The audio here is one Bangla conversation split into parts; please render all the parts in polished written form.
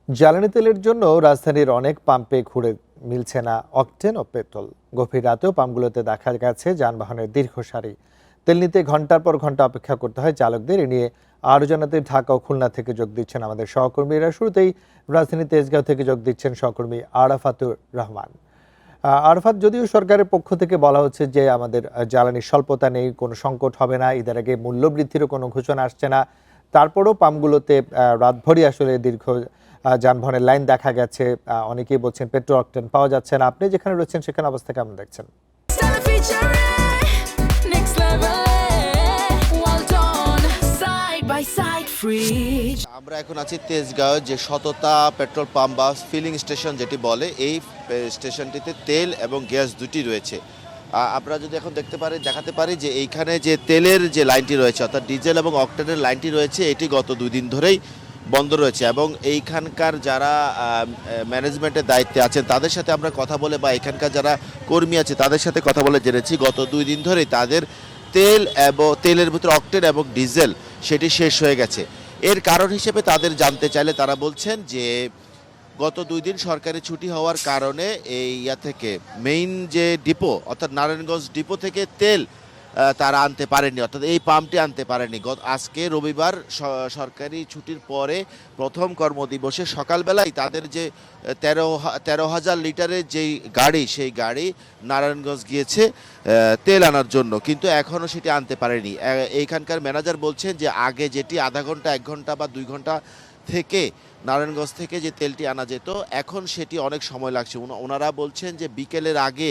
জ্বালানি তেলের জন্য রাজধানীর অনেক পাম্পে ঘুরে মিলছে না অকটেন ও পেট্রোল। গভীর রাতেও পাম্পগুলোতে দেখা গেছে যানবাহনের দীর্ঘ সারি। তেল নিতে ঘন্টার পর ঘন্টা অপেক্ষা করতে হয় চালকদের। এ নিয়ে আরও জানাতে ঢাকা ও খুলনা থেকে যোগ দিচ্ছেন আমাদের সহকর্মীরা। শুরুতেই রাজধানী তেজগাঁও থেকে যোগ দিচ্ছেন সহকর্মী আরাফাতুর রহমান। আরাফাত, যদিও সরকারের পক্ষ থেকে বলা হচ্ছে যে আমাদের জ্বালানির স্বল্পতা নেই, কোনো সংকট হবে না, ঈদের আগে মূল্য বৃদ্ধিরও কোনো ঘোষণা আসছে না, তারপরও পাম্পগুলোতে রাতভরই আসলে দীর্ঘ যানবাহনের লাইন দেখা গেছে। অনেকেই বলছেন পেট্রোল অকটেন পাওয়া যাচ্ছে না। আপনি যেখানে রয়েছেন সেখানে অবস্থা কেমন দেখছেন? আমরা এখন আছি তেজগাঁও, যে সততা পেট্রোল পাম্প বা ফিলিং স্টেশন যেটি বলে, এই স্টেশনটিতে তেল এবং গ্যাস দুটি রয়েছে। আমরা যদি এখন দেখাতে পারি যে এইখানে যে তেলের যে লাইনটি রয়েছে, অর্থাৎ ডিজেল এবং অকটেনের লাইনটি রয়েছে, এটি গত 2 দিন ধরেই বন্ধ রয়েছে। এবং এইখানকার যারা ম্যানেজমেন্টের দায়িত্বে আছেন তাদের সাথে আমরা কথা বলে, বা এখানকার যারা কর্মী আছে তাদের সাথে কথা বলে জেনেছি গত 2 দিন ধরেই তাদের তেল এবং তেলের ভিতরে অকটেন এবং ডিজেল সেটি শেষ হয়ে গেছে। এর কারণ হিসেবে তাদের জানতে চাইলে তারা বলছেন যে গত 2 দিন সরকারি ছুটি হওয়ার কারণে এই থেকে মেইন যে ডিপো, অর্থাৎ নারায়ণগঞ্জ ডিপো থেকে তেল তারা আনতে পারেনি, অর্থাৎ এই পাম্পটি আনতে পারেনি। আজকে রবিবার সরকারি ছুটির পরে প্রথম কর্মদিবসে সকালবেলায় তাদের যে 13,000 লিটারের যেই গাড়ি, সেই গাড়ি নারায়ণগঞ্জ গিয়েছে তেল আনার জন্য, কিন্তু এখনও সেটি আনতে পারেনি। এইখানকার ম্যানেজার বলছেন যে আগে যেটি আধা ঘন্টা, 1 ঘন্টা বা 2 ঘন্টা থেকে নারায়ণগঞ্জ থেকে যে তেলটি আনা যেত, এখন সেটি অনেক সময় লাগছে। ওনারা বলছেন যে বিকেলের আগে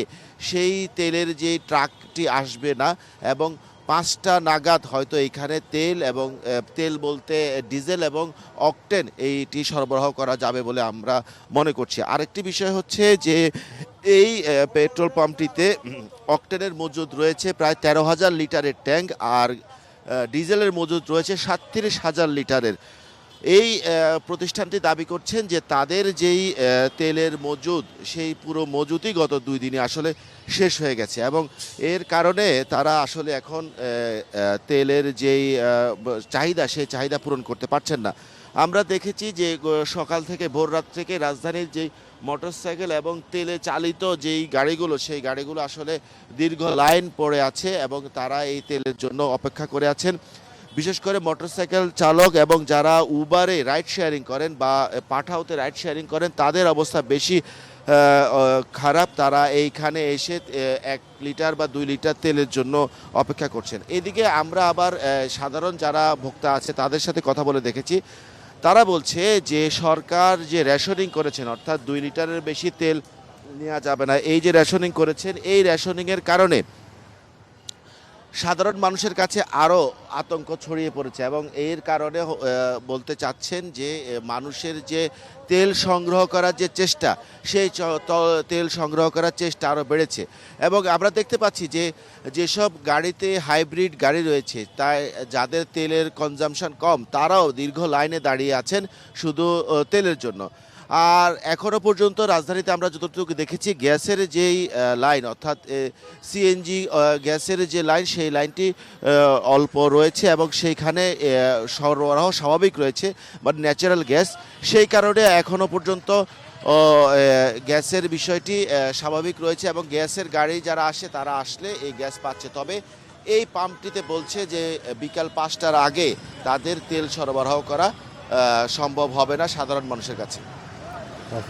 সেই তেলের যে ট্রাকটি আসবে না, এবং 5টা নাগাদ হয়তো এইখানে তেল এবং তেল বলতে ডিজেল এবং অকটেন এইটি সরবরাহ করা যাবে বলে আমরা মনে করছি। আরেকটি বিষয় হচ্ছে যে এই পেট্রোল পাম্পটিতে অকটেনের মজুদ রয়েছে প্রায় 13,000 লিটারের ট্যাঙ্ক, আর ডিজেলের মজুদ রয়েছে 37,000 লিটারের। এই প্রতিষ্ঠানটি দাবি করছেন যে তাদের যেই তেলের মজুদ, সেই পুরো মজুদই গত 2 দিনে আসলে শেষ হয়ে গেছে, এবং এর কারণে তারা আসলে এখন তেলের যেই চাহিদা, সেই চাহিদা পূরণ করতে পারছেন না। আমরা দেখেছি যে সকাল থেকে ভোর রাত থেকে রাজধানীর যেই মোটরসাইকেল এবং তেলে চালিত যেই গাড়িগুলো, সেই গাড়িগুলো আসলে দীর্ঘ লাইন পড়ে আছে এবং তারা এই তেলের জন্য অপেক্ষা করে আছেন। বিশেষ করে মোটরসাইকেল চালক এবং যারা উবারে রাইড শেয়ারিং করেন বা পাঠাওতে রাইড শেয়ারিং করেন, তাদের অবস্থা বেশি খারাপ। তারা এইখানে এসে 1 লিটার বা 2 লিটার তেলের জন্য অপেক্ষা করছেন। এদিকে আমরা আবার সাধারণ যারা ভোক্তা আছে তাদের সাথে কথা বলে দেখেছি। তারা বলছে যে সরকার যে রেশনিং করেছেন, অর্থাৎ 2 লিটারের বেশি তেল নেওয়া যাবে না, এই যে রেশনিং করেছেন, এই রেশনিংয়ের কারণে সাধারণ মানুষের কাছে আরও আতঙ্ক ছড়িয়ে পড়েছে, এবং এর কারণে বলতে চাচ্ছেন যে মানুষের যে তেল সংগ্রহ করার যে চেষ্টা, সেই তেল সংগ্রহ করার চেষ্টা আরও বেড়েছে। এবং আমরা দেখতে পাচ্ছি যে যেসব গাড়িতে হাইব্রিড গাড়ি রয়েছে, তাই যাদের তেলের কনজাম্পশন কম, তারাও দীর্ঘ লাইনে দাঁড়িয়ে আছেন শুধু তেলের জন্য। আর এখনও পর্যন্ত রাজধানীতে আমরা যতটুকু দেখেছি, গ্যাসের যেই লাইন, অর্থাৎ সিএনজি গ্যাসের যে লাইন, সেই লাইনটি অল্প রয়েছে এবং সেইখানে সরবরাহ স্বাভাবিক রয়েছে, বাট ন্যাচারাল গ্যাস, সেই কারণে এখনও পর্যন্ত গ্যাসের বিষয়টি স্বাভাবিক রয়েছে, এবং গ্যাসের গাড়ি যারা আসে তারা আসলে এই গ্যাস পাচ্ছে। তবে এই পাম্পটিতে বলছে যে বিকাল 5টার আগে তাদের তেল সরবরাহ করা সম্ভব হবে না সাধারণ মানুষের কাছে।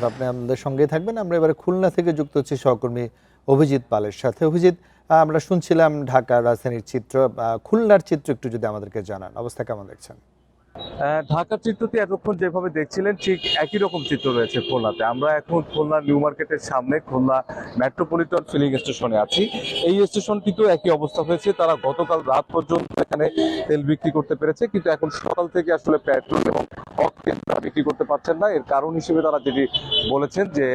আপনি আমাদের সঙ্গেই থাকবেন। আমরা এবারে খুলনা থেকে যুক্ত হচ্ছি সহকর্মী অভিজিৎ পালের সাথে। অভিজিৎ, আমরা শুনছিলাম ঢাকার রাজধানীর চিত্র, খুলনার চিত্র একটু যদি আমাদেরকে জানান, অবস্থা কেমন দেখছেন? ঢাকার চিত্রটি এতক্ষণ যেভাবে দেখছিলেন ঠিক একই রকম চিত্র রয়েছে খুলনাতে। আমরা এখন খুলনা নিউ মার্কেটের সামনে খুলনা মেট্রোপলিটন ফিলিং স্টেশনে আছি। এই স্টেশনটিতেও একই অবস্থা হয়েছে। তারা গতকাল রাত পর্যন্ত এখানে তেল বিক্রি করতে পেরেছে, কিন্তু এখন সকাল থেকে আসলে পেট্রোল এবং অকটেন বিক্রি করতে পারছেন না। এর কারণ হিসেবে তারা যেটি বলেছেন যে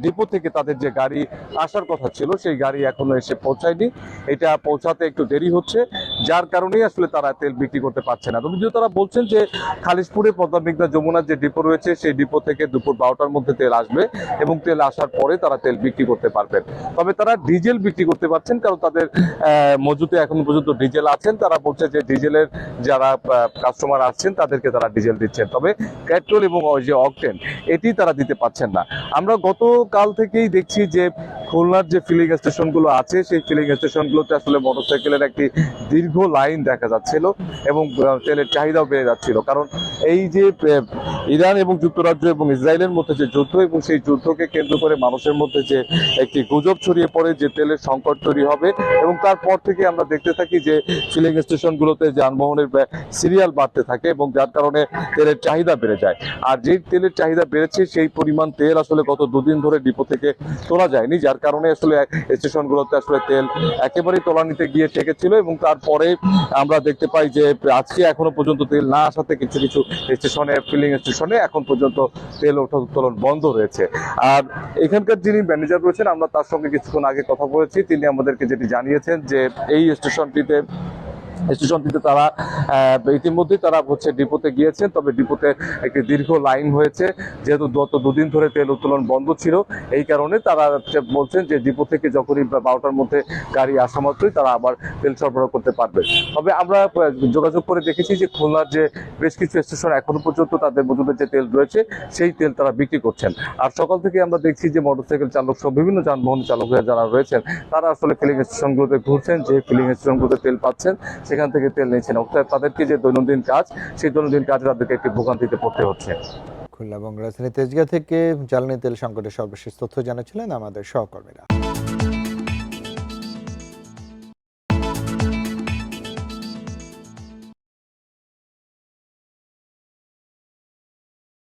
ডিপো থেকে তাদের যে গাড়ি আসার কথা ছিল, সেই গাড়ি এখনো এসে পৌঁছায়নি। এটা পৌঁছাতে একটু দেরি হচ্ছে, যার কারণেই আসলে তারা তেল বিক্রি করতে পারছে না। যদিও তারা বলছেন যে খালিশপুরে পদ্মা মেঘনা যমুনার যে ডিপো রয়েছে সেই ডিপো থেকে দুপুর 12টার মধ্যে তেল আসবে এবং তেল আসার পরে তারা তেল বিক্রি করতে পারবেন। তবে তারা ডিজেল বিক্রি করতে পারছেন, কারণ তাদের মজুতে এখন পর্যন্ত ডিজেল আছেন। তারা বলছে যে ডিজেলের যারা কাস্টমার আসছেন তাদেরকে তারা ডিজেল দিচ্ছেন, তবে পেট্রোল এবং ওই যে অকটেন এটি তারা দিতে পারছেন না। আমরা গতকাল থেকেই দেখছি যে খুলনার যে ফিলিং স্টেশনগুলো আছে সেই ফিলিং স্টেশনগুলোতে আসলে মোটরসাইকেলের একটি দীর্ঘ লাইন দেখা যাচ্ছিল এবং তেলের চাহিদাও বেড়ে যাচ্ছিল। কারণ এই যে ইরান এবং যুক্তরাজ্য এবং ইসরায়েলের মধ্যে যে যুদ্ধ, এবং সেই যুদ্ধকে কেন্দ্র করে মানুষের মধ্যে যে একটি গুজব ছড়িয়ে পড়ে যে তেলের সংকট তৈরি হবে, এবং তারপর থেকে আমরা দেখতে থাকি যে ফিলিং স্টেশনগুলোতে যানবাহনের সিরিয়াল বাড়তে থাকে এবং যার কারণে তেলের চাহিদা বেড়ে যায়। আর যেই তেলের চাহিদা বেড়েছে সেই পরিমাণ তেল আসলে গত দুদিন ধরে ডিপো থেকে তোলা যায়নি, যার কারণে আসলে স্টেশনগুলোতে আসলে তেল একেবারেই তোলা নিতে গিয়ে ঠেকেছিল। এবং তারপরে আমরা দেখতে পাই যে আজকে এখনো পর্যন্ত তেল না আসাতে কিছু কিছু স্টেশনে, ফিলিং স্টেশনে এখন পর্যন্ত তেল উত্তোলন বন্ধ রয়েছে। আর এখানকার যিনি ম্যানেজার রয়েছেন, আমরা তার সঙ্গে কিছুক্ষণ আগে কথা বলেছি, তিনি আমাদেরকে যেটি জানিয়েছেন যে এই স্টেশনটিতে তারা ইতিমধ্যেই তারা হচ্ছে ডিপোতে গিয়েছেন, তবে ডিপোতে একটি দীর্ঘ লাইন হয়েছে। যেহেতু গত দুদিন ধরে তেল উত্তোলন বন্ধ ছিল, এই কারণে তারা বলছেন যে ডিপো থেকে যখনই 12টার মধ্যে গাড়ি আসা মাত্রই তারা আবার তেল সরবরাহ করতে পারবে। তবে আমরা যোগাযোগ করে দেখেছি যে খুলনার যে বেশ কিছু স্টেশন এখনো পর্যন্ত তাদের মজুদে যে তেল রয়েছে সেই তেল তারা বিক্রি করছেন। আর সকাল থেকে আমরা দেখছি যে মোটরসাইকেল চালক সহ বিভিন্ন যানবাহন চালকরা যারা রয়েছেন তারা আসলে ফিলিং স্টেশনগুলোতে ঘুরছেন, যে ফিলিং স্টেশনগুলোতে তেল পাচ্ছেন সেখান থেকে তেল নিচ্ছেন। অর্থাৎ তাদেরকে যে দৈনন্দিন কাজ, সেই দৈনন্দিন কাজে তাদেরকে একটি ভোগান্তিতে পড়তে হচ্ছে। খুলনা এবং রাজধানী তেজগাঁও থেকে জ্বালানি তেল সংকটের সর্বশেষ তথ্য জানাচ্ছিলেন আমাদের সহকর্মীরা।